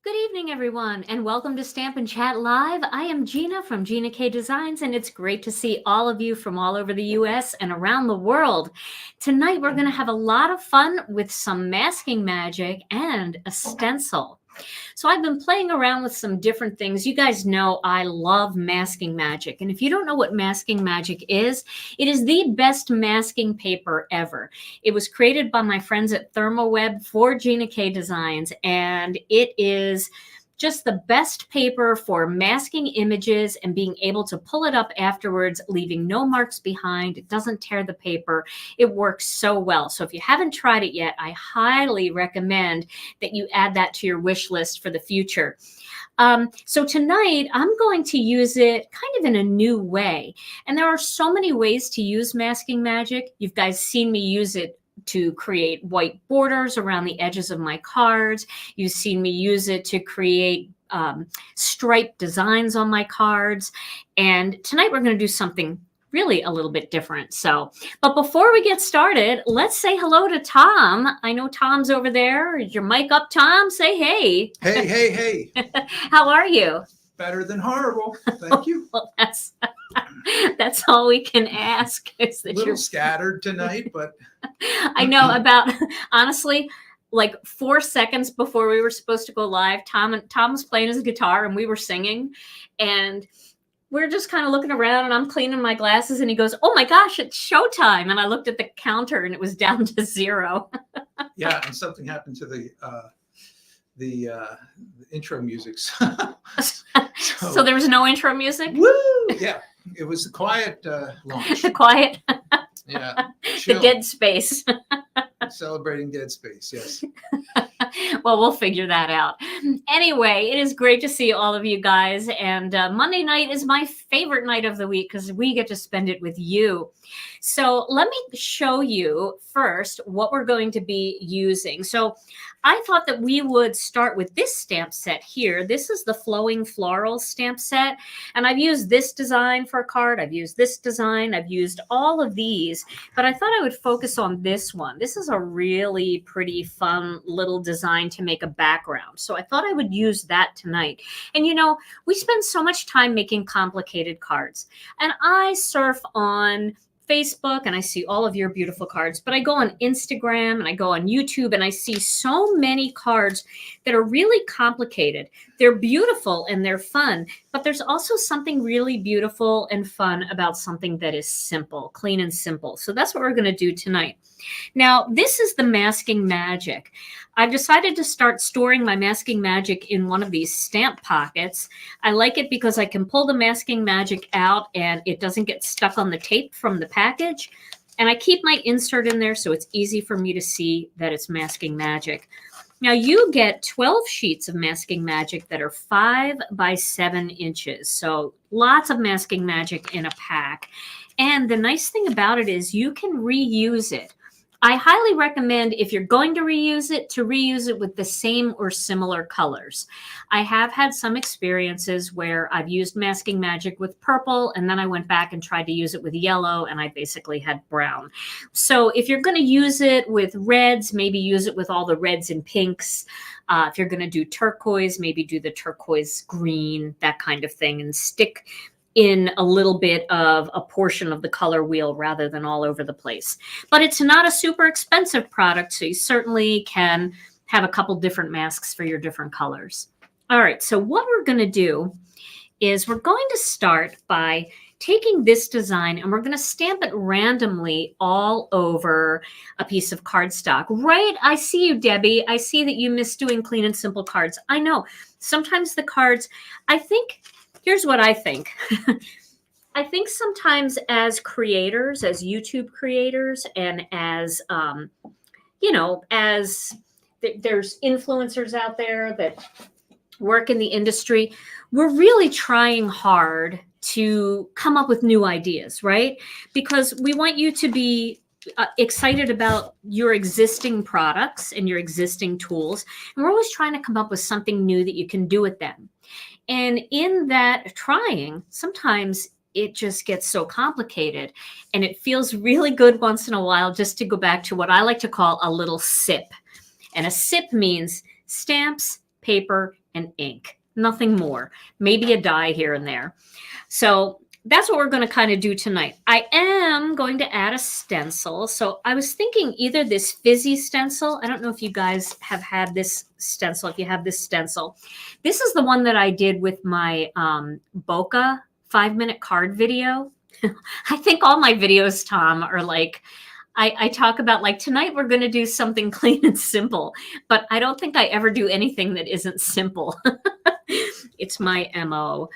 Good evening, everyone, and welcome to Stamp and Chat Live. I am Gina from Gina K Designs, and it's great to see all of you from all over the US and around the world. Tonight, we're going to have a lot of fun with some masking magic and a stencil. So I've been playing around with some different things. You guys know I love masking magic. And if you don't know what masking magic is, it is the best masking paper ever. It was created by my friends at ThermoWeb for Gina K Designs, and it is just the best paper for masking images and being able to pull it up afterwards, leaving no marks behind. It doesn't tear the paper. It works so well. So if you haven't tried it yet, I highly recommend that you add that to your wish list for the future. So tonight, I'm going to use it kind of in a new way. And there are so many ways to use masking magic. You guys seen me use it to create white borders around the edges of my cards. You've seen me use it to create striped designs on my cards. And tonight we're going to do something really a little bit different. But before we get started, let's say hello to Tom. I know Tom's over there. Is your mic up, Tom? Say hey. Hey. How are you? Better than horrible. Thank you. Well, that's all we can ask. Is that A little you're scattered tonight, but I know honestly, like 4 seconds before we were supposed to go live, Tom was playing his guitar and we were singing, and we're just kind of looking around, and I'm cleaning my glasses, and he goes, "Oh my gosh, it's showtime!" And I looked at the counter, and it was down to 0. yeah, and something happened to the intro music. So there was no intro music. Woo! Yeah, it was the quiet launch. The quiet. Yeah, the dead space. Celebrating dead space. Yes. Well, we'll figure that out. Anyway, it is great to see all of you guys. And Monday night is my favorite night of the week because we get to spend it with you. So let me show you first what we're going to be using. So I thought that we would start with this stamp set here. This is the Florals stamp set. And I've used this design for a card. I've used this design. I've used all of these. But I thought I would focus on this one. This is a really pretty fun little design to make a background. So I thought I would use that tonight. And you know, we spend so much time making complicated cards. And I surf on Facebook and I see all of your beautiful cards, but I go on Instagram and I go on YouTube and I see so many cards that are really complicated. They're beautiful and they're fun, but there's also something really beautiful and fun about something that is simple, clean and simple. So that's what we're going to do tonight. Now, this is the masking magic. I've decided to start storing my masking magic in one of these stamp pockets. I like it because I can pull the masking magic out and it doesn't get stuck on the tape from the package. And I keep my insert in there so it's easy for me to see that it's masking magic. Now you get 12 sheets of masking magic that are 5 by 7 inches. So lots of masking magic in a pack. And the nice thing about it is you can reuse it. I highly recommend, if you're going to reuse it with the same or similar colors. I have had some experiences where I've used masking magic with purple, and then I went back and tried to use it with yellow, and I basically had brown. So if you're going to use it with reds, maybe use it with all the reds and pinks. If you're going to do turquoise, maybe do the turquoise green, that kind of thing, and stick in a little bit of a portion of the color wheel rather than all over the place. But it's not a super expensive product, so you certainly can have a couple different masks for your different colors. All right, so what we're going to do is we're going to start by taking this design and we're going to stamp it randomly all over a piece of cardstock. Right? I see you, Debbie. I see that you miss doing clean and simple cards. I know. Sometimes the cards, here's what I think. I think sometimes as creators, as YouTube creators, and as, there's influencers out there that work in the industry, we're really trying hard to come up with new ideas, right? Because we want you to be excited about your existing products and your existing tools. And we're always trying to come up with something new that you can do with them. And in that trying, sometimes it just gets so complicated, and it feels really good once in a while just to go back to what I like to call a little sip. And a sip means stamps, paper, and ink, nothing more, maybe a die here and there. So that's what we're going to kind of do tonight. I am going to add a stencil. So I was thinking either this Fizzy stencil. I don't know if you guys have had this stencil. If you have this stencil, this is the one that I did with my bokeh 5-minute card video. I think all my videos, Tom, are like, I talk about like tonight we're going to do something clean and simple, but I don't think I ever do anything that isn't simple. It's my MO.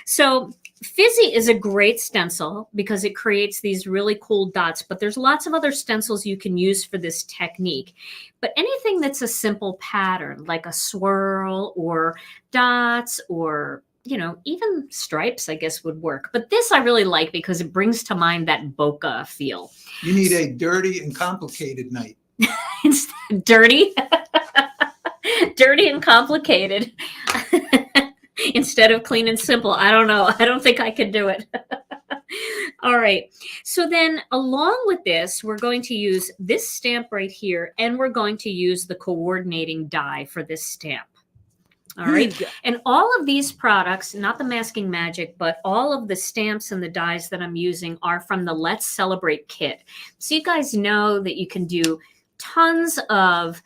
So Fizzy is a great stencil because it creates these really cool dots, but there's lots of other stencils you can use for this technique. But anything that's a simple pattern, like a swirl or dots or, you know, even stripes, I guess would work. But this I really like because it brings to mind that bokeh feel. You need a dirty and complicated night. Dirty? Dirty and complicated. Instead of clean and simple. I don't know. I don't think I can do it. All right. So then along with this, we're going to use this stamp right here, and we're going to use the coordinating die for this stamp. All right. And all of these products, not the Masking Magic, but all of the stamps and the dies that I'm using are from the Let's Celebrate kit. So you guys know that you can do tons of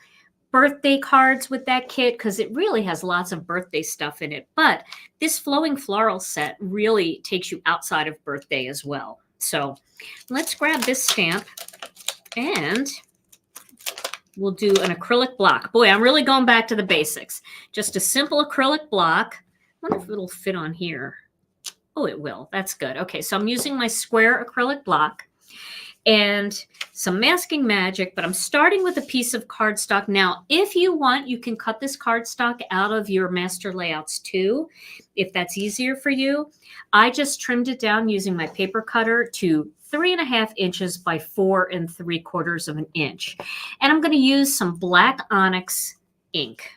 birthday cards with that kit because it really has lots of birthday stuff in it. But this Flowing Floral set really takes you outside of birthday as well. So let's grab this stamp and we'll do an acrylic block. Boy, I'm really going back to the basics. Just a simple acrylic block. I wonder if it'll fit on here. Oh, it will. That's good. Okay, so I'm using my square acrylic block and some Masking Magic, but I'm starting with a piece of cardstock. Now, if you want, you can cut this cardstock out of your master layouts too, if that's easier for you. I just trimmed it down using my paper cutter to 3.5 inches by 4 3/4 inches. And I'm going to use some black Onyx ink.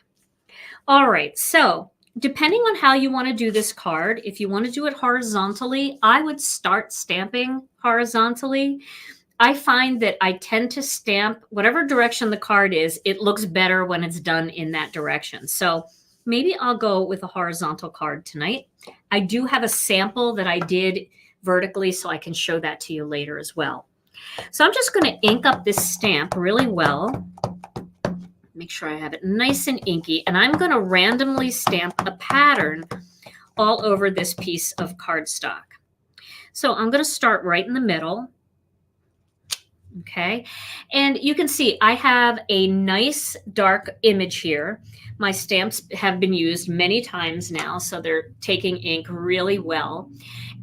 All right, so depending on how you want to do this card, if you want to do it horizontally, I would start stamping horizontally. I find that I tend to stamp whatever direction the card is, it looks better when it's done in that direction. So maybe I'll go with a horizontal card tonight. I do have a sample that I did vertically, so I can show that to you later as well. So I'm just going to ink up this stamp really well. Make sure I have it nice and inky, and I'm going to randomly stamp a pattern all over this piece of cardstock. So I'm going to start right in the middle. Okay, and you can see I have a nice dark image here. My stamps have been used many times now, so they're taking ink really well.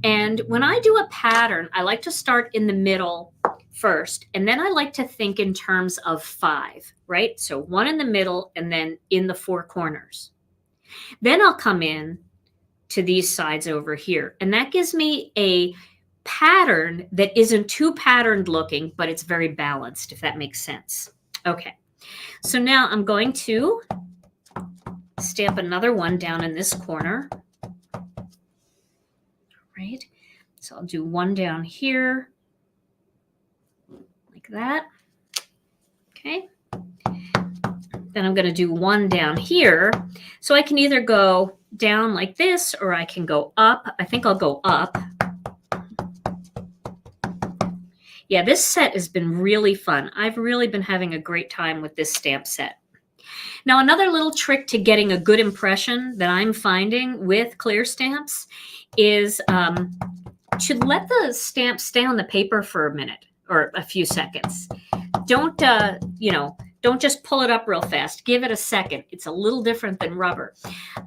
And when I do a pattern, I like to start in the middle first, and then I like to think in terms of 5, right? So 1 in the middle and then in the 4 corners. Then I'll come in to these sides over here, and that gives me a pattern that isn't too patterned looking, but it's very balanced, if that makes sense. Okay, so now I'm going to stamp another one down in this corner. Right, so I'll do one down here like that. Okay, then I'm going to do one down here. So I can either go down like this or I can go up. I think I'll go up. Yeah, this set has been really fun. I've really been having a great time with this stamp set. Now, another little trick to getting a good impression that I'm finding with clear stamps is to let the stamp stay on the paper for a minute or a few seconds. Don't, don't just pull it up real fast. Give it a second. It's a little different than rubber.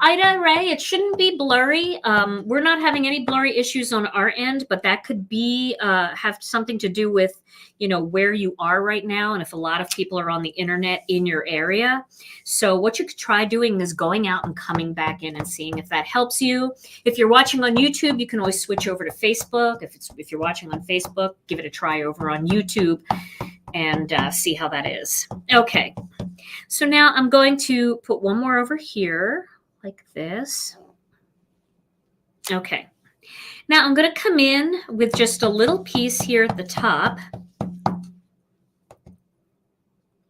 Ida Ray, it shouldn't be blurry. We're not having any blurry issues on our end, but that could be have something to do with, where you are right now and if a lot of people are on the internet in your area. So what you could try doing is going out and coming back in and seeing if that helps you. If you're watching on YouTube, you can always switch over to Facebook. If you're watching on Facebook, give it a try over on YouTube and see how that is. Okay, so now I'm going to put one more over here like this. Okay, now I'm going to come in with just a little piece here at the top,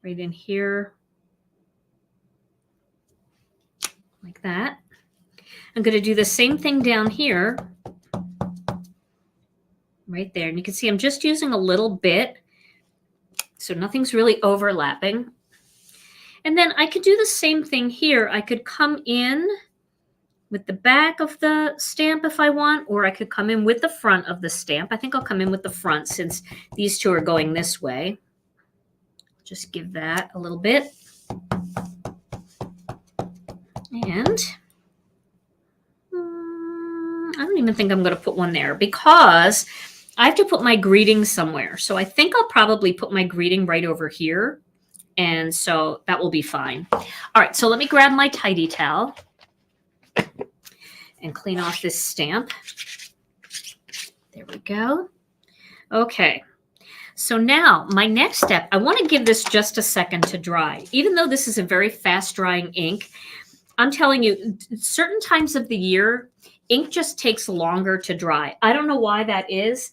right in here. like that. I'm going to do the same thing down here, right there. And you can see I'm just using a little bit, so nothing's really overlapping. And then I could do the same thing here. I could come in with the back of the stamp if I want, or I could come in with the front of the stamp. I think I'll come in with the front since these two are going this way. Just give that a little bit. And I don't even think I'm going to put one there because I have to put my greeting somewhere. So I think I'll probably put my greeting right over here. And so that will be fine. All right, so let me grab my tidy towel and clean off this stamp. There we go. Okay. So now my next step, I want to give this just a second to dry. Even though this is a very fast drying ink, I'm telling you, certain times of the year, ink just takes longer to dry. I don't know why that is.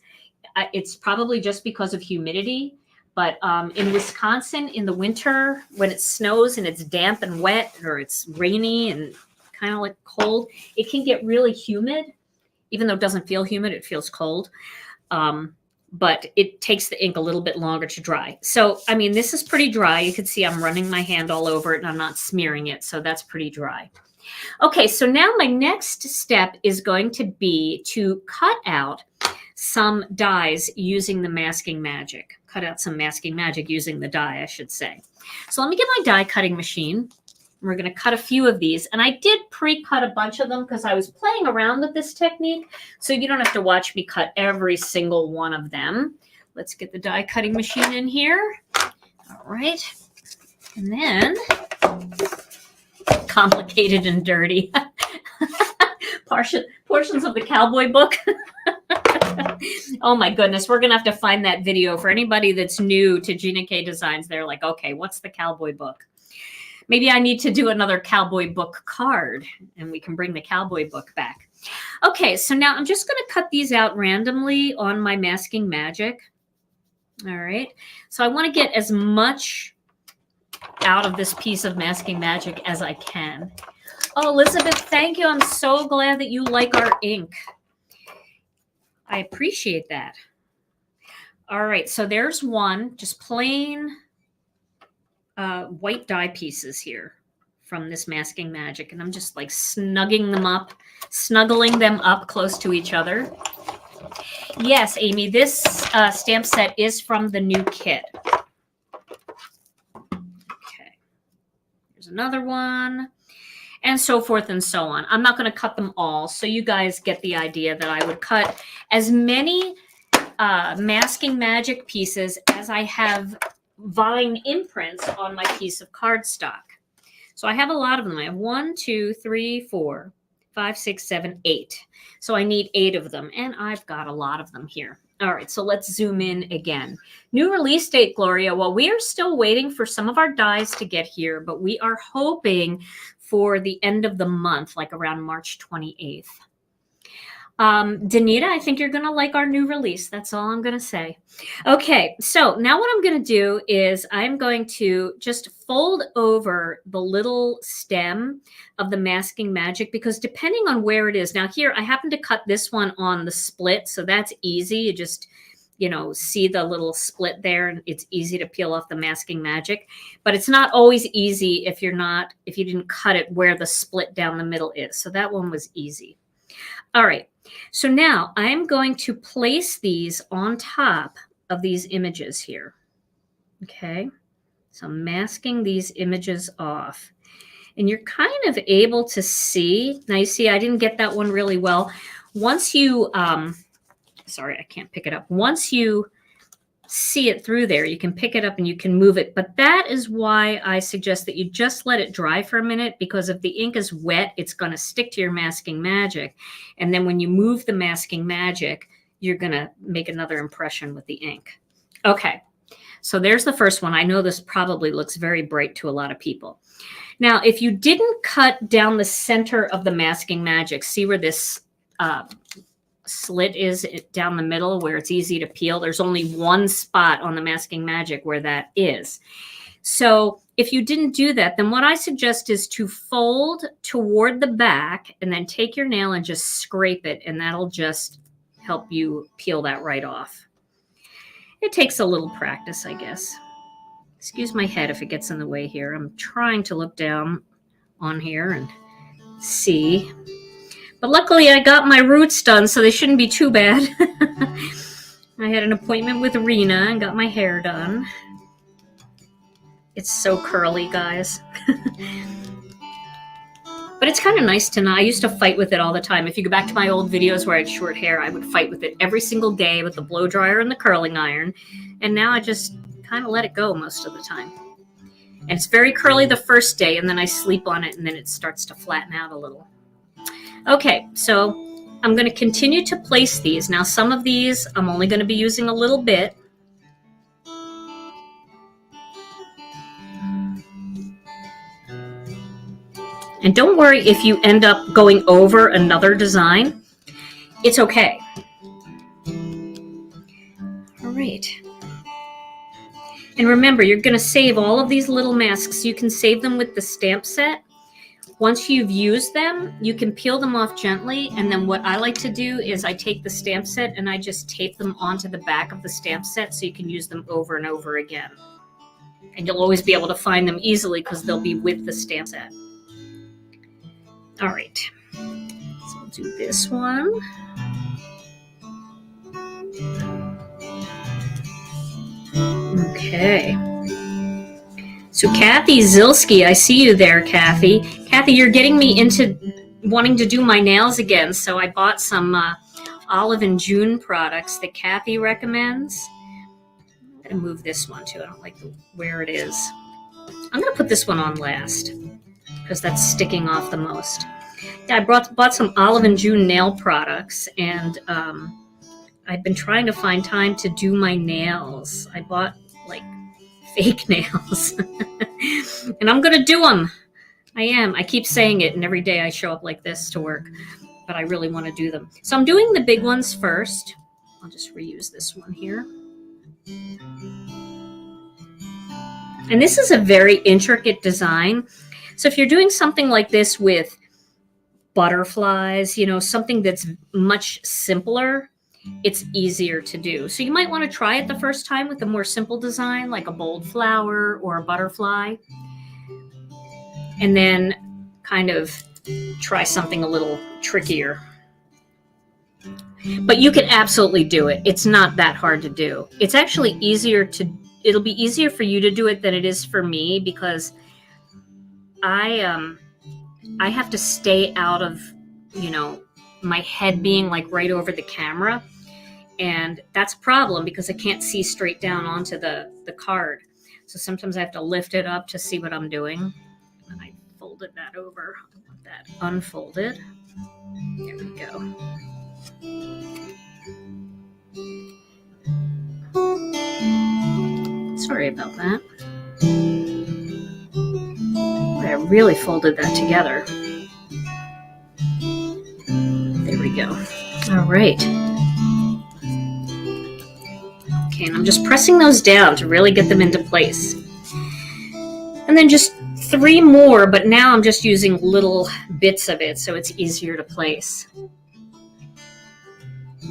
It's probably just because of humidity. But in Wisconsin, in the winter, when it snows and it's damp and wet, or it's rainy and kind of like cold, it can get really humid. Even though it doesn't feel humid, it feels cold. But it takes the ink a little bit longer to dry. So, I mean, this is pretty dry. You can see I'm running my hand all over it and I'm not smearing it. So that's pretty dry. Okay, so now my next step is going to be to cut out some dies using the masking magic. Cut out some masking magic using the die, I should say. So let me get my die cutting machine. We're going to cut a few of these. And I did pre-cut a bunch of them because I was playing around with this technique. So you don't have to watch me cut every single one of them. Let's get the die cutting machine in here. All right. And then, complicated and dirty. Portions of the cowboy book. Oh my goodness, we're going to have to find that video for anybody that's new to Gina K Designs. They're like, okay, what's the cowboy book? Maybe I need to do another cowboy book card and we can bring the cowboy book back. Okay, so now I'm just going to cut these out randomly on my masking magic. All right, so I want to get as much out of this piece of masking magic as I can. Oh, Elizabeth, thank you. I'm so glad that you like our ink. I appreciate that. All right, so there's one, just plain white die pieces here from this masking magic. And I'm just like snuggling them up close to each other. Yes, Amy, this stamp set is from the new kit. Okay, here's another one. And so forth and so on. I'm not going to cut them all, so you guys get the idea that I would cut as many masking magic pieces as I have vine imprints on my piece of cardstock. So I have a lot of them. I have 1, 2, 3, 4, 5, 6, 7, 8. So I need 8 of them, and I've got a lot of them here. All right, so let's zoom in again. New release date, Gloria. Well, we are still waiting for some of our dies to get here, but we are hoping for the end of the month, like around March 28th. Danita, I think you're going to like our new release. That's all I'm going to say. Okay, so now what I'm going to do is I'm going to just fold over the little stem of the masking magic because depending on where it is. Now here, I happen to cut this one on the split, so that's easy. You just, see the little split there and it's easy to peel off the masking magic. But it's not always easy if you didn't cut it where the split down the middle is. So that one was easy. All right. So now I'm going to place these on top of these images here. Okay. So I'm masking these images off. And you're kind of able to see. Now you see I didn't get that one really well. Once you, sorry, I can't pick it up. Once you see it through there, you can pick it up and you can move it. But that is why I suggest that you just let it dry for a minute, because if the ink is wet, it's going to stick to your masking magic. And then when you move the masking magic, you're going to make another impression with the ink. Okay, so there's the first one. I know this probably looks very bright to a lot of people. Now, if you didn't cut down the center of the masking magic, see where this slit is down the middle where it's easy to peel. There's only one spot on the masking magic where that is. So if you didn't do that, then what I suggest is to fold toward the back and then take your nail and just scrape it, and that'll just help you peel that right off. It takes a little practice, I guess. Excuse my head if it gets in the way here. I'm trying to look down on here and see. But luckily I got my roots done, so they shouldn't be too bad. I had an appointment with Rena and got my hair done. It's so curly, guys. But it's kind of nice to know. I used to fight with it all the time. If you go back to my old videos where I had short hair, I would fight with it every single day with the blow dryer and the curling iron. And now I just kind of let it go most of the time. And it's very curly the first day, and then I sleep on it, and then it starts to flatten out a little. Okay, so I'm going to continue to place these. Now, some of these I'm only going to be using a little bit. And don't worry if you end up going over another design. It's okay. All right. And remember, you're going to save all of these little masks. You can save them with the stamp set. Once you've used them, you can peel them off gently. And then what I like to do is I take the stamp set and I just tape them onto the back of the stamp set so you can use them over and over again. And you'll always be able to find them easily because they'll be with the stamp set. All right, so we'll do this one. Okay. So Kathy Zilski, I see you there, Kathy. Kathy, you're getting me into wanting to do my nails again, so I bought some Olive and June products that Kathy recommends. I'm going to move this one too. I don't like where it is. I'm going to put this one on last, because that's sticking off the most. Yeah, I bought some Olive and June nail products, and I've been trying to find time to do my nails. I bought like fake nails, and I'm gonna do them. I am. I keep saying it, and every day I show up like this to work, but I really want to do them. So I'm doing the big ones first. I'll just reuse this one here. And this is a very intricate design. So if you're doing something like this with butterflies, you know, something that's much simpler, it's easier to do. So you might want to try it the first time with a more simple design, like a bold flower or a butterfly. And then kind of try something a little trickier. But you can absolutely do it. It's not that hard to do. It's actually it'll be easier for you to do it than it is for me, because I have to stay out of, you know, my head being like right over the camera. And that's a problem because I can't see straight down onto the card. So sometimes I have to lift it up to see what I'm doing. And I folded that over. I want that unfolded. There we go. Sorry about that. I really folded that together. There we go. All right. Okay, and I'm just pressing those down to really get them into place. And then just 3 more, but now I'm just using little bits of it so it's easier to place.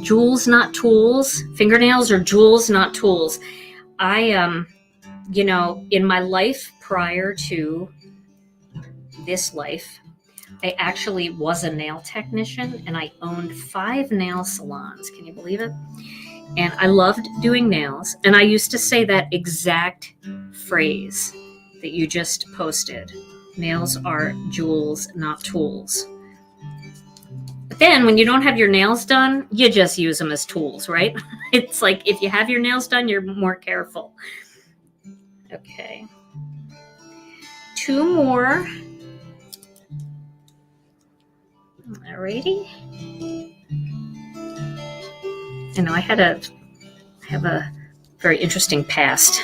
Jewels, not tools. Fingernails are jewels, not tools. You know, in my life prior to this life, I actually was a nail technician, and I owned 5 nail salons. Can you believe it? And I loved doing nails. And I used to say that exact phrase that you just posted. Nails are jewels, not tools. But then when you don't have your nails done, you just use them as tools, right? It's like if you have your nails done, you're more careful. Okay. 2 more. Alrighty. You know, I have a very interesting past.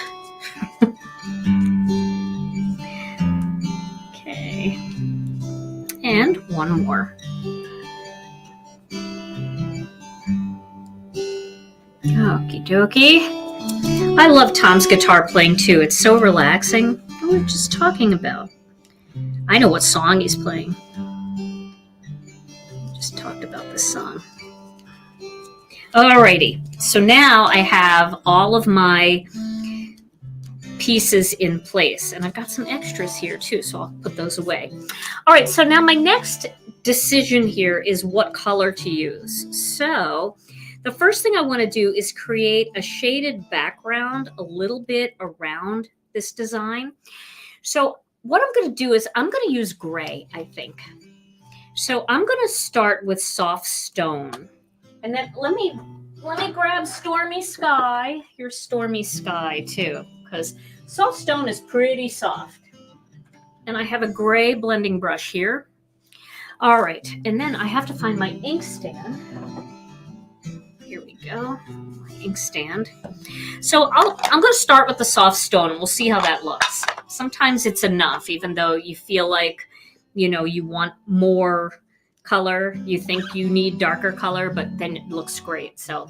Okay. And 1 more. Okie dokie. I love Tom's guitar playing too. It's so relaxing. we were just talking about. I know what song he's playing. Just talked about this song. Alrighty, so now I have all of my pieces in place, and I've got some extras here too, so I'll put those away. All right, so now my next decision here is what color to use. So the first thing I want to do is create a shaded background a little bit around this design. So what I'm going to do is I'm going to use gray, I think. So I'm going to start with soft stone. And then let me grab Stormy Sky. Here's Stormy Sky too, because soft stone is pretty soft. And I have a gray blending brush here. All right, and then I have to find my ink stand. Here we go, my ink stand. So I'm going to start with the soft stone, and we'll see how that looks. Sometimes it's enough, even though you feel like, you know, you want more color. You think you need darker color, but then it looks great. So,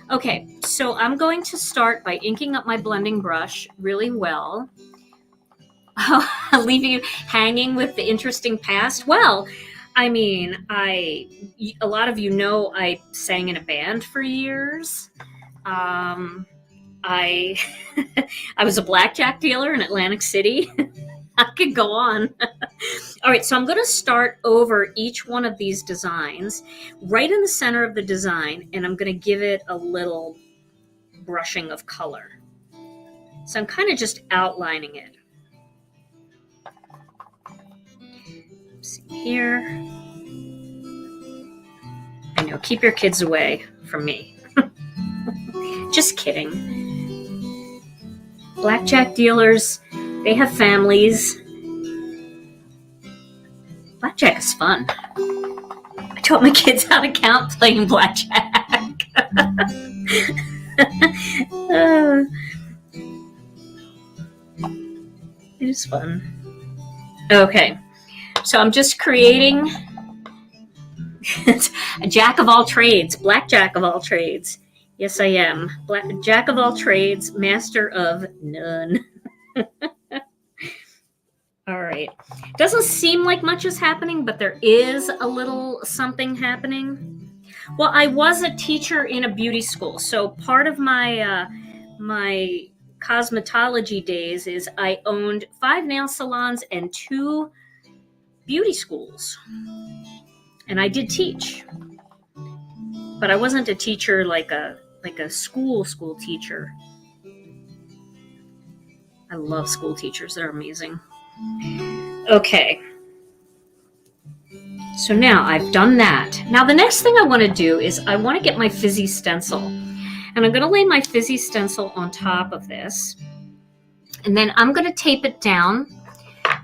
okay, so I'm going to start by inking up my blending brush really well. Leaving you hanging with the interesting past. Well, I mean, a lot of you know I sang in a band for years. I was a blackjack dealer in Atlantic City. I could go on. All right, so I'm going to start over each one of these designs, right in the center of the design, and I'm going to give it a little brushing of color. So I'm kind of just outlining it. See here. I know, keep your kids away from me. Just kidding. Blackjack dealers, they have families. Blackjack is fun. I taught my kids how to count playing blackjack. It is fun. Okay, so I'm just creating a jack of all trades, blackjack of all trades. Yes, I am. Jack of all trades, master of none. All right. Doesn't seem like much is happening, but there is a little something happening. Well, I was a teacher in a beauty school, so part of my my cosmetology days is I owned 5 nail salons and 2 beauty schools, and I did teach, but I wasn't a teacher like a school teacher. I love school teachers; they're amazing. Okay. So now I've done that. Now the next thing I want to do is I want to get my Fizzy stencil. And I'm going to lay my Fizzy stencil on top of this. And then I'm going to tape it down.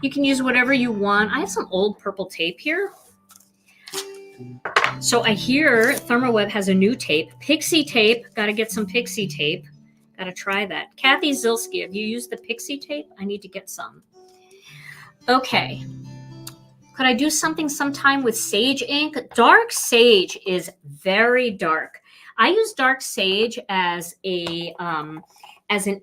You can use whatever you want. I have some old purple tape here. So I hear Thermoweb has a new tape. Pixie tape. Got to get some Pixie tape. Got to try that. Kathy Zilski, have you used the Pixie tape? I need to get some. Okay. Could I do something sometime with sage ink? Dark sage is very dark. I use dark sage as an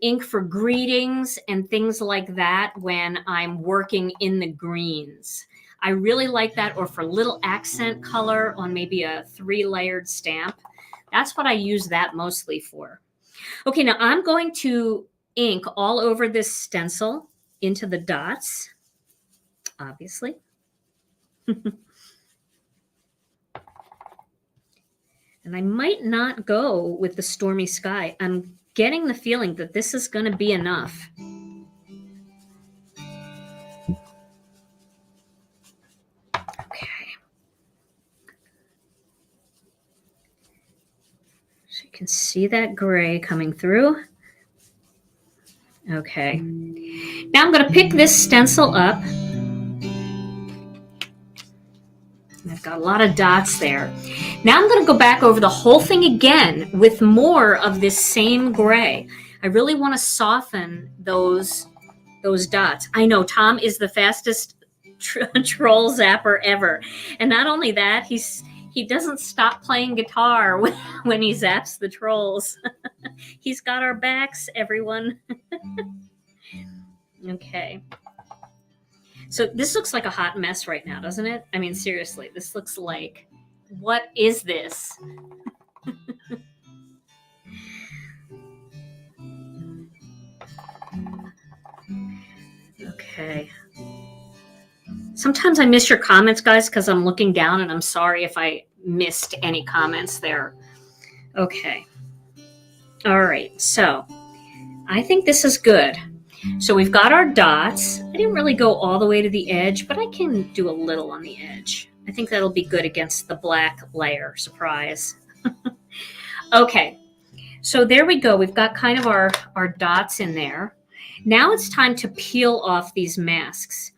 ink for greetings and things like that when I'm working in the greens. I really like that, or for little accent color on maybe a 3-layered stamp. That's what I use that mostly for. Okay, now I'm going to ink all over this stencil into the dots, obviously. And I might not go with the Stormy Sky. I'm getting the feeling that this is going to be enough. Okay. So you can see that gray coming through. Okay. Now I'm going to pick this stencil up. I've got a lot of dots there. Now I'm going to go back over the whole thing again with more of this same gray. I really want to soften those dots. I know Tom is the fastest troll zapper ever. And not only that, he doesn't stop playing guitar when he zaps the trolls. He's got our backs, everyone. Okay. So this looks like a hot mess right now, doesn't it? I mean, seriously, this looks like, what is this? Okay. Sometimes I miss your comments, guys, because I'm looking down, and I'm sorry if I missed any comments there. Okay. All right. So I think this is good. So we've got our dots. I didn't really go all the way to the edge, but I can do a little on the edge. I think that'll be good against the black layer. Surprise. Okay. So there we go. We've got kind of our dots in there. Now it's time to peel off these masks.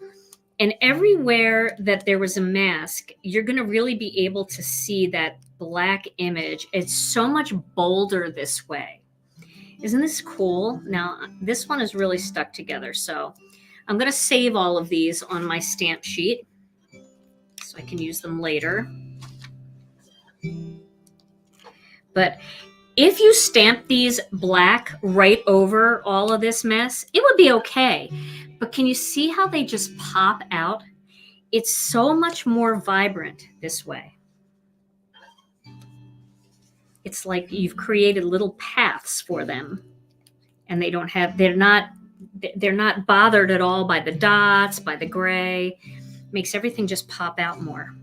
And everywhere that there was a mask, you're going to really be able to see that black image. It's so much bolder this way. Isn't this cool? Now, this one is really stuck together. So I'm going to save all of these on my stamp sheet so I can use them later. But if you stamp these black right over all of this mess, it would be okay. But can you see how they just pop out? It's so much more vibrant this way. It's like you've created little paths for them, and they're not bothered at all by the dots, by the gray. Makes everything just pop out more.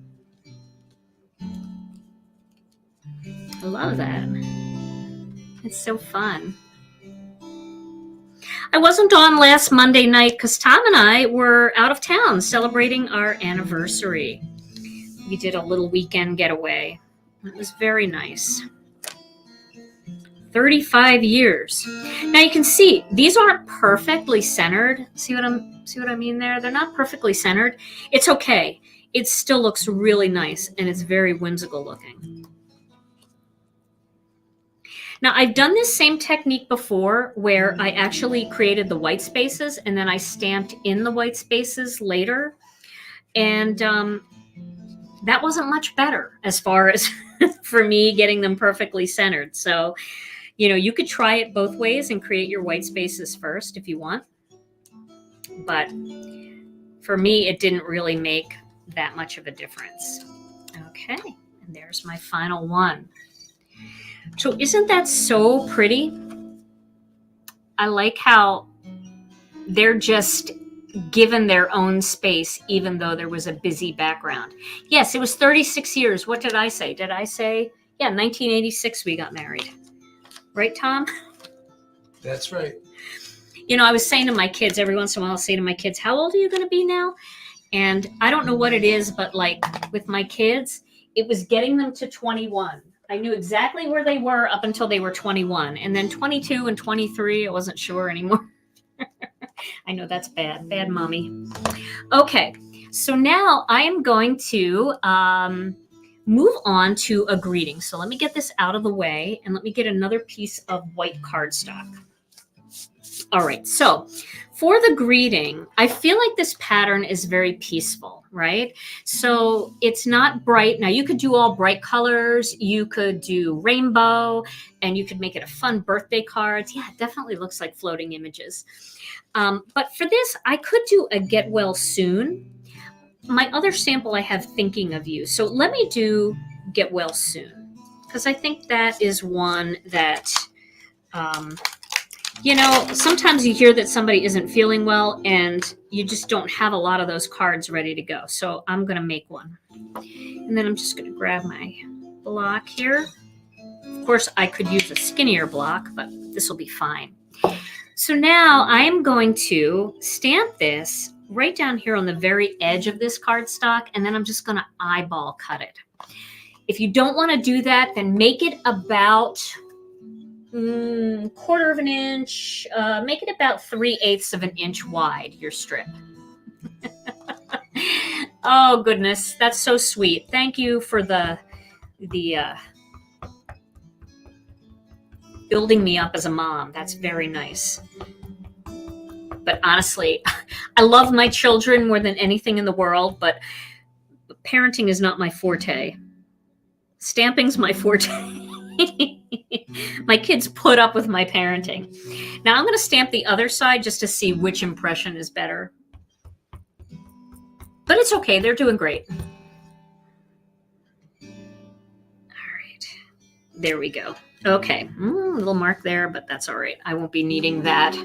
I love that. It's so fun. I wasn't on last Monday night because Tom and I were out of town celebrating our anniversary. We did a little weekend getaway. It was very nice. 35 years. Now you can see these aren't perfectly centered. See what I mean there? They're not perfectly centered. It's okay. It still looks really nice, and it's very whimsical looking. Now, I've done this same technique before where I actually created the white spaces and then I stamped in the white spaces later. And that wasn't much better as far as for me getting them perfectly centered. So, you could try it both ways and create your white spaces first if you want. But for me, it didn't really make that much of a difference. Okay, and there's my final one. So isn't that so pretty? I like how they're just given their own space, even though there was a busy background. Yes, it was 36 years. What did I say? Did I say, 1986 we got married. Right, Tom? That's right. I was saying to my kids, every once in a while I'll say to my kids, how old are you going to be now? And I don't know what it is, but like with my kids, it was getting them to 21. I knew exactly where they were up until they were 21. And then 22 and 23, I wasn't sure anymore. I know that's bad. Bad mommy. Okay, so now I am going to move on to a greeting. So let me get this out of the way and let me get another piece of white cardstock. All right, so for the greeting, I feel like this pattern is very peaceful, right? So it's not bright. Now you could do all bright colors, you could do rainbow, and you could make it a fun birthday card. Yeah, it definitely looks like floating images. But for this, I could do a get well soon. My other sample I have thinking of you. So let me do get well soon, because I think that is one that, sometimes you hear that somebody isn't feeling well and you just don't have a lot of those cards ready to go. So I'm going to make one. And then I'm just going to grab my block here. Of course, I could use a skinnier block, but this will be fine. So now I am going to stamp this right down here on the very edge of this cardstock, and then I'm just going to eyeball cut it. If you don't want to do that, then make it about quarter of an inch, make it about 3/8 of an inch wide, your strip. Oh goodness, that's so sweet. Thank you for the building me up as a mom. That's very nice. But honestly, I love my children more than anything in the world, but parenting is not my forte. Stamping's my forte. My kids put up with my parenting. Now I'm going to stamp the other side just to see which impression is better. But it's okay. They're doing great. All right. There we go. Okay. A little mark there, but that's all right. I won't be needing that.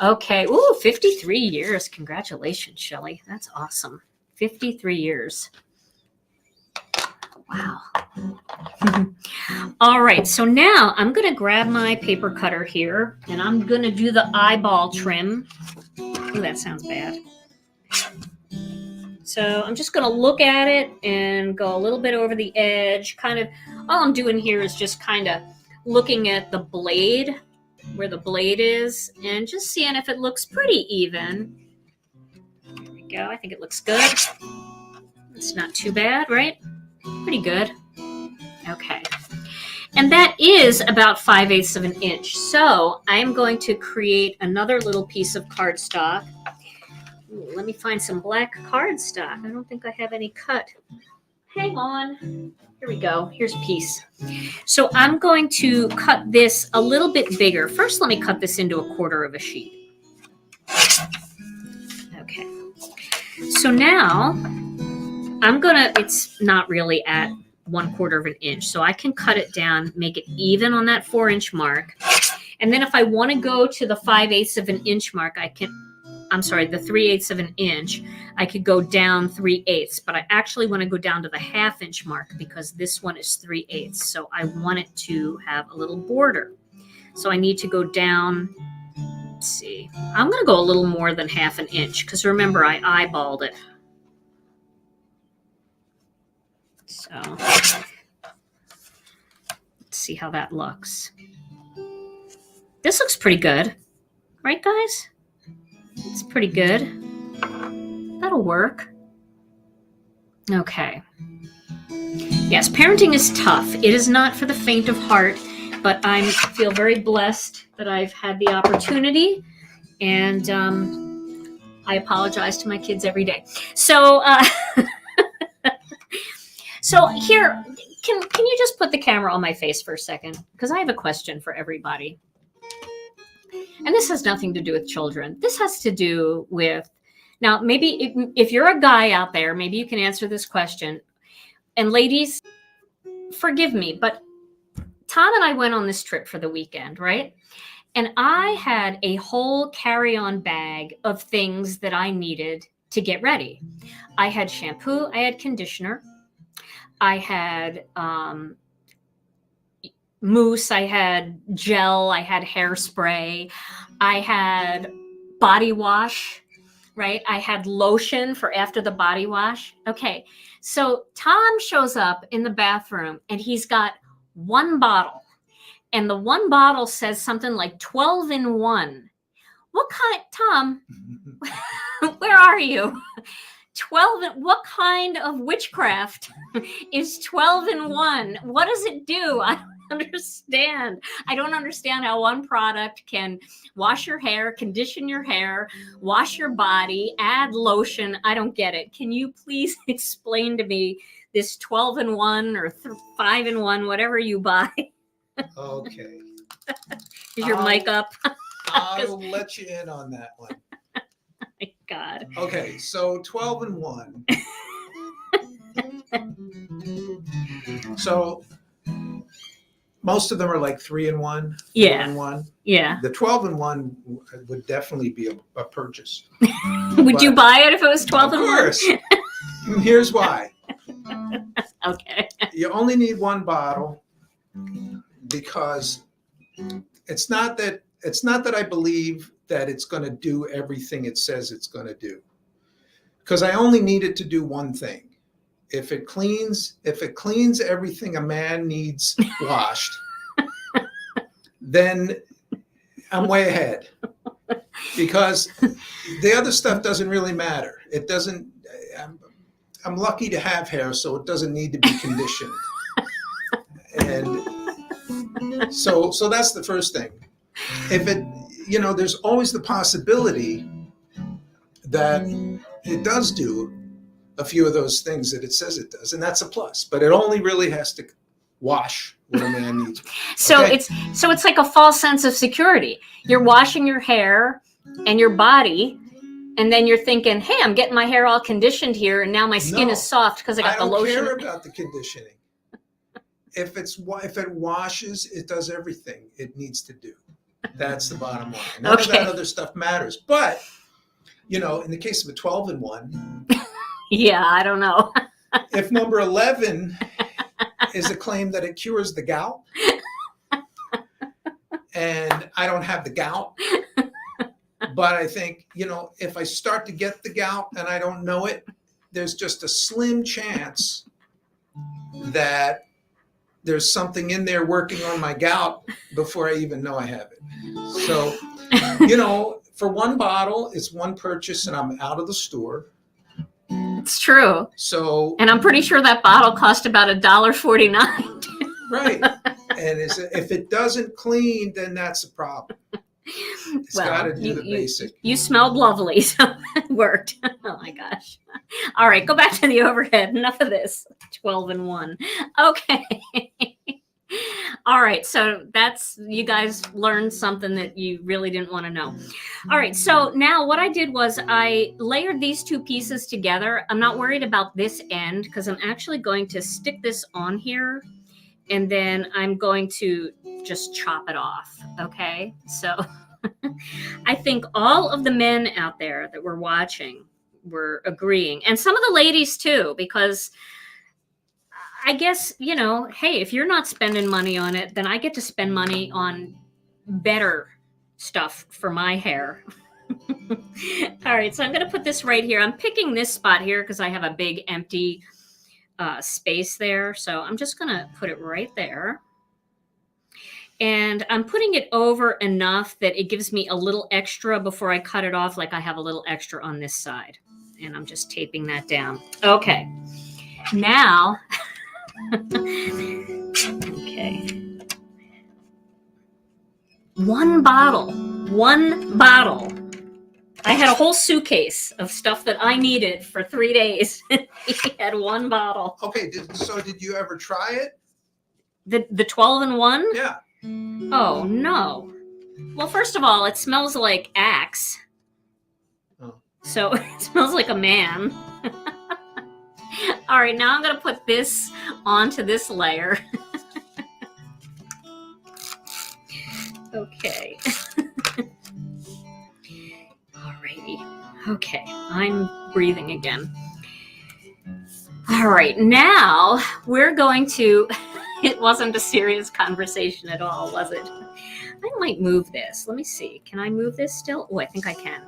Okay. Ooh, 53 years. Congratulations, Shelley. That's awesome. 53 years. Wow. All right. So now I'm going to grab my paper cutter here and I'm going to do the eyeball trim. Ooh, that sounds bad. So I'm just going to look at it and go a little bit over the edge. Kind of all I'm doing here is just kind of looking at the blade, where the blade is, and just seeing if it looks pretty even. There we go. I think it looks good. It's not too bad, right? Pretty good. Okay. And that is about 5/8 of an inch. So I'm going to create another little piece of cardstock. Ooh, let me find some black cardstock. I don't think I have any cut. Hang on. Here we go. Here's a piece. So I'm going to cut this a little bit bigger. First, let me cut this into 1/4 of a sheet. Okay. So now it's not really at 1/4 of an inch. So I can cut it down, make it even on that 4-inch mark. And then if I want to go to the 5/8 of an inch mark, the 3/8 of an inch, I could go down 3/8, but I actually want to go down to the 1/2 inch mark because this one is 3/8. So I want it to have a little border. So I need to go down, let's see, I'm going to go a little more than 1/2 an inch because remember I eyeballed it. So let's see how that looks. This looks pretty good, right guys? It's pretty good. That'll work. Okay. Yes, parenting is tough. It is not for the faint of heart, but I feel very blessed that I've had the opportunity, and I apologize to my kids every day. So, so here, can you just put the camera on my face for a second? Because I have a question for everybody. And this has nothing to do with children. This has to do with, now maybe if you're a guy out there, maybe you can answer this question. And ladies, forgive me, but Tom and I went on this trip for the weekend, right? And I had a whole carry-on bag of things that I needed to get ready. I had shampoo, I had conditioner, I had mousse, I had gel, I had hairspray, I had body wash, right? I had lotion for after the body wash. Okay, so Tom shows up in the bathroom and he's got one bottle, and the one bottle says something like 12 in 1. What kind, Tom, where are you? 12, what kind of witchcraft is 12 in 1? What does it do? I don't understand. I don't understand how one product can wash your hair, condition your hair, wash your body, add lotion. I don't get it. Can you please explain to me this 12 in 1 or 5 in 1, whatever you buy? Okay. Is your mic up? I'll let you in on that one. My God. Okay, so 12 in 1. So most of them are like 3 in 1, 4 in 1. Yeah. The 12 in 1 would definitely be a purchase. Would you buy it if it was 12 in 1? Of course. Here's why. Okay. You only need one bottle because it's not that I believe that it's going to do everything it says it's going to do. Because I only need it to do one thing. If it cleans everything a man needs washed, then I'm way ahead. Because the other stuff doesn't really matter. It doesn't. I'm lucky to have hair, so it doesn't need to be conditioned. And so that's the first thing. If it, there's always the possibility that it does do a few of those things that it says it does, and that's a plus. But it only really has to wash what a man needs. So Okay? it's like a false sense of security. You're washing your hair and your body, and then you're thinking, hey, I'm getting my hair all conditioned here, and now my skin is soft because I got the lotion. I don't care about the conditioning. If it washes, it does everything it needs to do. That's the bottom line. None of that other stuff matters. But, in the case of a 12-in-1. Yeah, I don't know. If number 11 is a claim that it cures the gout, and I don't have the gout, but I think, if I start to get the gout and I don't know it, there's just a slim chance that there's something in there working on my gout before I even know I have it. So, for one bottle, it's one purchase and I'm out of the store. It's true. So, and I'm pretty sure that bottle cost about $1.49. Right. And if it doesn't clean, then that's a problem. It's got to do the basic. You smelled lovely, so it worked. Oh my gosh. All right, go back to the overhead. Enough of this. 12-in-1. Okay. All right, so you guys learned something that you really didn't want to know. All right, so now what I did was I layered these two pieces together. I'm not worried about this end because I'm actually going to stick this on here, and then I'm going to just chop it off, okay? So I think all of the men out there that were watching were agreeing, and some of the ladies too, because I guess, hey, if you're not spending money on it, then I get to spend money on better stuff for my hair. All right, so I'm going to put this right here. I'm picking this spot here because I have a big empty space there. So I'm just going to put it right there. And I'm putting it over enough that it gives me a little extra before I cut it off, like I have a little extra on this side. And I'm just taping that down. Okay. Now... okay. One bottle. I had a whole suitcase of stuff that I needed for 3 days. He had one bottle. Okay, so did you ever try it? The 12-in-1? Yeah. Oh, no. Well, first of all, it smells like Axe. Oh. So it smells like a man. All right, now I'm going to put this onto this layer. Okay. Alrighty. Okay, I'm breathing again. All right, now we're going to... It wasn't a serious conversation at all, was it? I might move this. Let me see. Can I move this still? Oh, I think I can.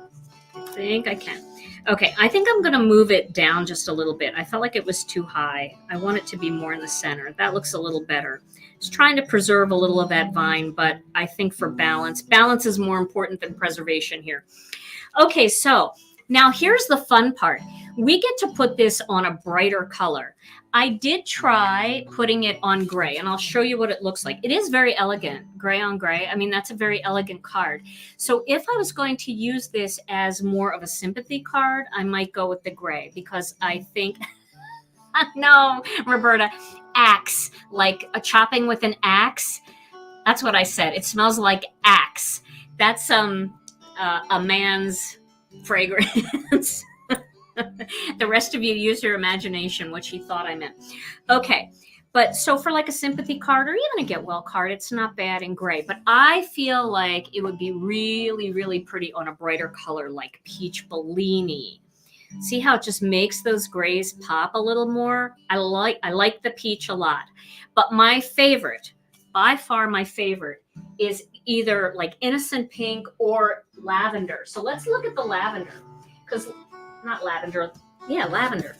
Okay, I think I'm going to move it down just a little bit. I felt like it was too high. I want it to be more in the center. That looks a little better. Just trying to preserve a little of that vine, but I think for balance is more important than preservation here. Okay, so now here's the fun part. We get to put this on a brighter color. I did try putting it on gray, and I'll show you what it looks like. It is very elegant, gray on gray. I mean, that's a very elegant card. So if I was going to use this as more of a sympathy card, I might go with the gray because I think, no, Roberta, axe, like a chopping with an axe. That's what I said. It smells like axe. That's a man's fragrance. The rest of you use your imagination, what she thought I meant. Okay, but so for like a sympathy card or even a get well card, it's not bad in gray. But I feel like it would be really, really pretty on a brighter color like peach Bellini. See how it just makes those grays pop a little more? I like the peach a lot. But my favorite, by far my favorite, is either like innocent pink or lavender. So let's look at the lavender. Because not lavender. Yeah, lavender.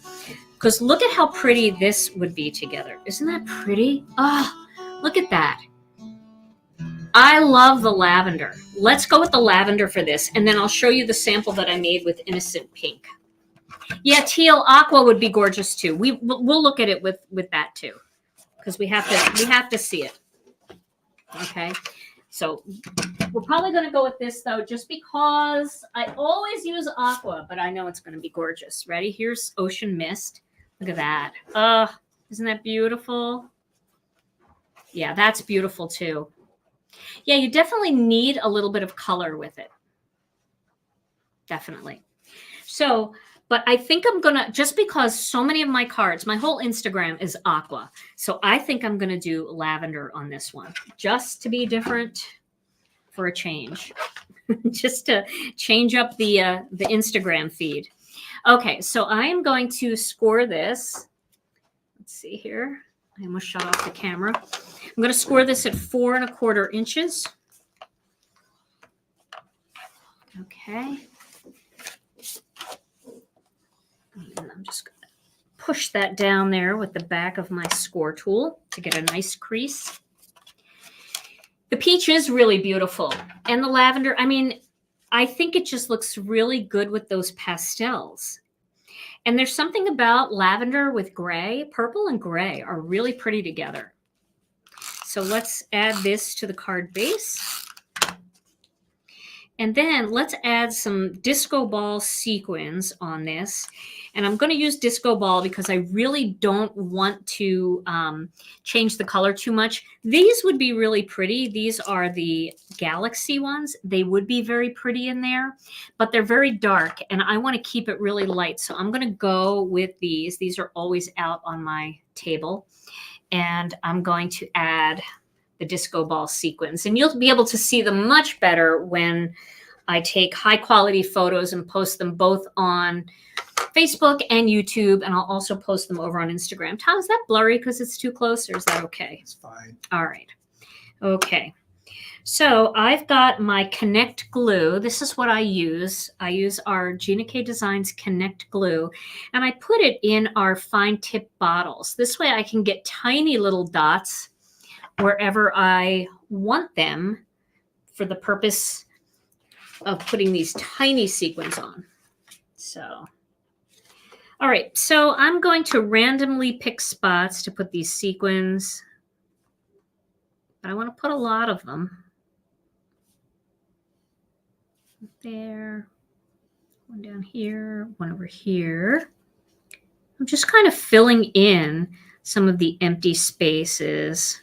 Because look at how pretty this would be together. Isn't that pretty? Oh, look at that. I love the lavender. Let's go with the lavender for this. And then I'll show you the sample that I made with innocent pink. Yeah, teal aqua would be gorgeous too. We'll look at it with that too. Because we have to see it. Okay. So we're probably going to go with this, though, just because I always use aqua, but I know it's going to be gorgeous. Ready? Here's Ocean Mist. Look at that. Isn't that beautiful? Yeah, that's beautiful too. Yeah, you definitely need a little bit of color with it. Definitely. So, but I think I'm gonna, just because so many of my cards, my whole Instagram is aqua. So I think I'm gonna do lavender on this one, just to be different for a change. Just to change up the Instagram feed. Okay, so I am going to score this. Let's see here. I almost shut off the camera. I'm going to score this at 4 1/4 inches. Okay. And I'm just going to push that down there with the back of my score tool to get a nice crease. The peach is really beautiful. And the lavender, I mean, I think it just looks really good with those pastels. And there's something about lavender with gray. Purple and gray are really pretty together. So let's add this to the card base. And then let's add some disco ball sequins on this. And I'm going to use disco ball because I really don't want to change the color too much. These would be really pretty. These are the galaxy ones. They would be very pretty in there, but they're very dark and I want to keep it really light. So I'm going to go with these. These are always out on my table. And I'm going to add the disco ball sequins. And you'll be able to see them much better when I take high quality photos and post them both on Facebook and YouTube. And I'll also post them over on Instagram. Tom, is that blurry because it's too close, or is that okay? It's fine. All right. Okay. So I've got my Connect glue. This is what I use. I use our Gina K Designs Connect glue, and I put it in our fine tip bottles. This way I can get tiny little dots wherever I want them for the purpose of putting these tiny sequins on. So, all right, so I'm going to randomly pick spots to put these sequins, but I want to put a lot of them. There, one down here, one over here. I'm just kind of filling in some of the empty spaces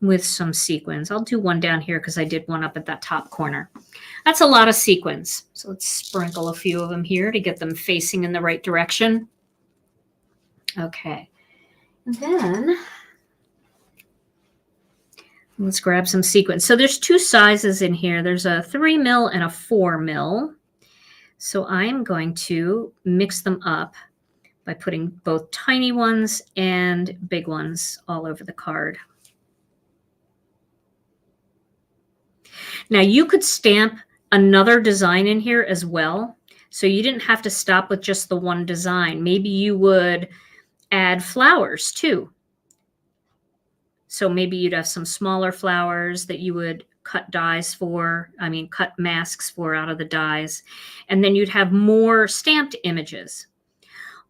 with some sequins. I'll do one down here because I did one up at that top corner. That's a lot of sequins. So let's sprinkle a few of them here to get them facing in the right direction. Okay. And then let's grab some sequins. So there's two sizes in here. There's a 3 mil and a 4 mil. So I'm going to mix them up by putting both tiny ones and big ones all over the card. Now you could stamp another design in here as well. So you didn't have to stop with just the one design. Maybe you would add flowers too. So maybe you'd have some smaller flowers that you would cut dies for, cut masks for out of the dies. And then you'd have more stamped images.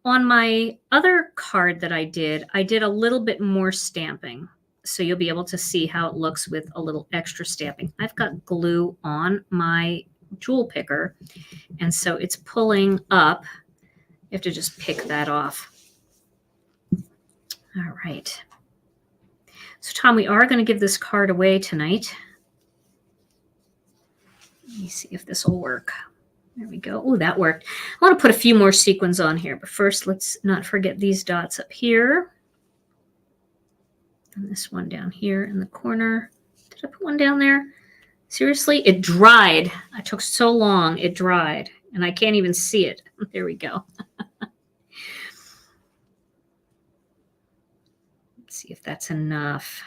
On my other card that I did a little bit more stamping. So you'll be able to see how it looks with a little extra stamping. I've got glue on my jewel picker, and so it's pulling up. You have to just pick that off. All right. So Tom, we are going to give this card away tonight. Let me see if this will work. There we go. Oh, that worked. I want to put a few more sequins on here, but first let's not forget these dots up here. And this one down here in the corner. Did I put one down there? Seriously, it dried. It took so long, it dried. And I can't even see it. There we go. Let's see if that's enough.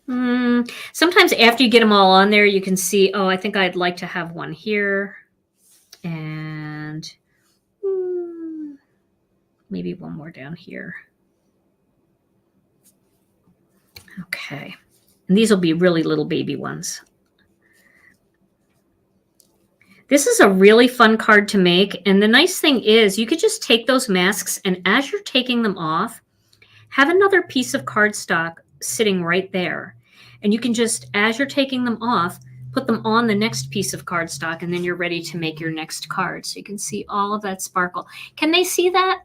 Sometimes after you get them all on there, you can see, oh, I think I'd like to have one here. And maybe one more down here. Okay. And these will be really little baby ones. This is a really fun card to make. And the nice thing is you could just take those masks, and as you're taking them off, have another piece of cardstock sitting right there. And you can just, as you're taking them off, put them on the next piece of cardstock, and then you're ready to make your next card. So you can see all of that sparkle. Can they see that?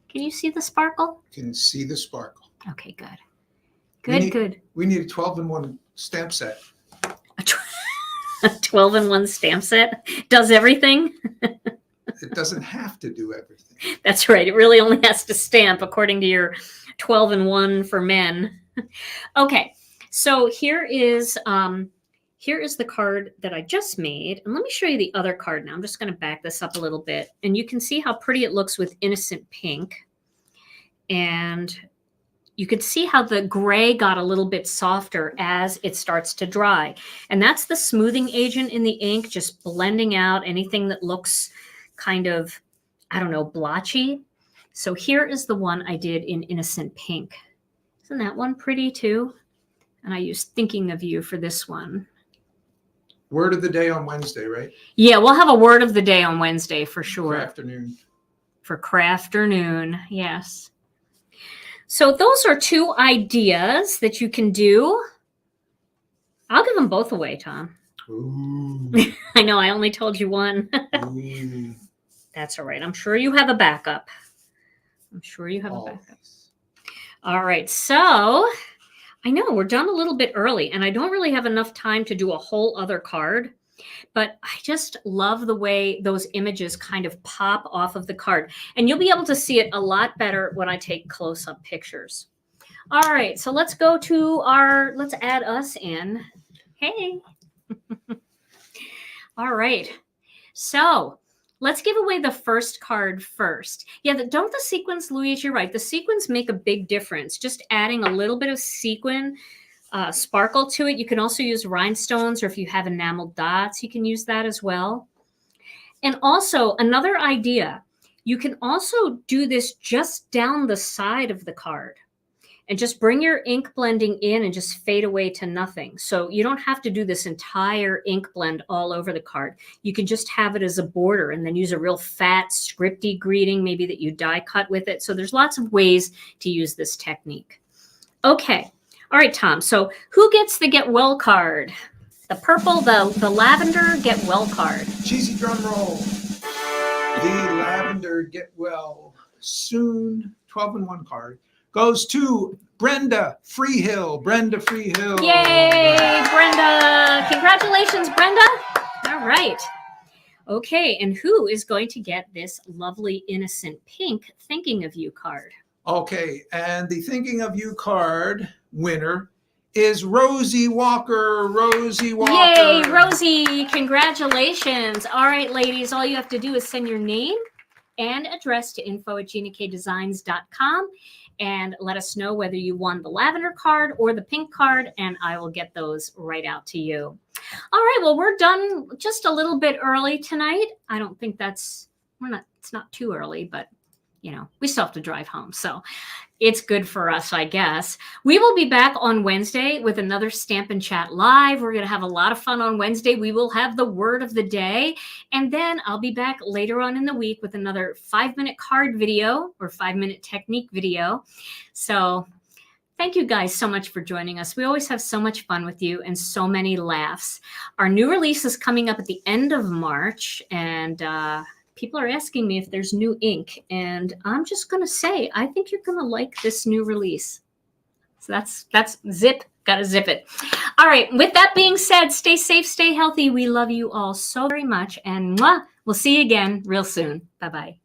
Can you see the sparkle? Can see the sparkle. Okay, good. Good, good. We need a 12-in-1 stamp set. A 12-in-1 stamp set does everything. It doesn't have to do everything. That's right. It really only has to stamp according to your 12-in-1 for men. Okay, so here is the card that I just made. And let me show you the other card now. I'm just going to back this up a little bit. And you can see how pretty it looks with Innocent Pink. And you can see how the gray got a little bit softer as it starts to dry. And that's the smoothing agent in the ink, just blending out anything that looks kind of, I don't know, blotchy. So here is the one I did in Innocent Pink. Isn't that one pretty too? And I used Thinking of You for this one. Word of the day on Wednesday, right? Yeah, we'll have a word of the day on Wednesday for sure. For afternoon. For crafternoon, yes. So those are two ideas that you can do. I'll give them both away, Tom. Ooh. I know, I only told you one. Ooh. That's all right. I'm sure you have a backup. I'm sure you have a backup. All right, so I know we're done a little bit early, and I don't really have enough time to do a whole other card, but I just love the way those images kind of pop off of the card. And you'll be able to see it a lot better when I take close-up pictures. All right, so let's go to let's add us in. Hey. All right, so let's give away the first card first. Yeah, don't the sequins, Louise, you're right. The sequins make a big difference. Just adding a little bit of sequin sparkle to it. You can also use rhinestones, or if you have enameled dots, you can use that as well. And also another idea, you can also do this just down the side of the card. And just bring your ink blending in and just fade away to nothing. So you don't have to do this entire ink blend all over the card. You can just have it as a border and then use a real fat scripty greeting, maybe that you die cut with it. So there's lots of ways to use this technique. Okay. All right, Tom. So who gets the get well card? The purple, the lavender get well card. Cheesy drum roll. The lavender get well soon 12-in-1 card goes to Brenda Freehill. Brenda Freehill. Yay, Brenda. Congratulations, Brenda. All right. Okay, and who is going to get this lovely Innocent Pink Thinking of You card? Okay, and the Thinking of You card winner is Rosie Walker. Rosie Walker. Yay, Rosie. Congratulations. All right, ladies, all you have to do is send your name and address to info@ginakdesigns.com. and let us know whether you won the lavender card or the pink card, and I will get those right out to you. All right, well, we're done just a little bit early tonight. I don't think it's not too early, but you know, we still have to drive home. So it's good for us, I guess. We will be back on Wednesday with another Stamp and Chat Live. We're going to have a lot of fun on Wednesday. We will have the word of the day. And then I'll be back later on in the week with another 5-minute card video or 5-minute technique video. So thank you guys so much for joining us. We always have so much fun with you and so many laughs. Our new release is coming up at the end of March, and people are asking me if there's new ink, and I'm just going to say, I think you're going to like this new release. So that's zip, got to zip it. All right. With that being said, stay safe, stay healthy. We love you all so very much, and we'll see you again real soon. Bye-bye.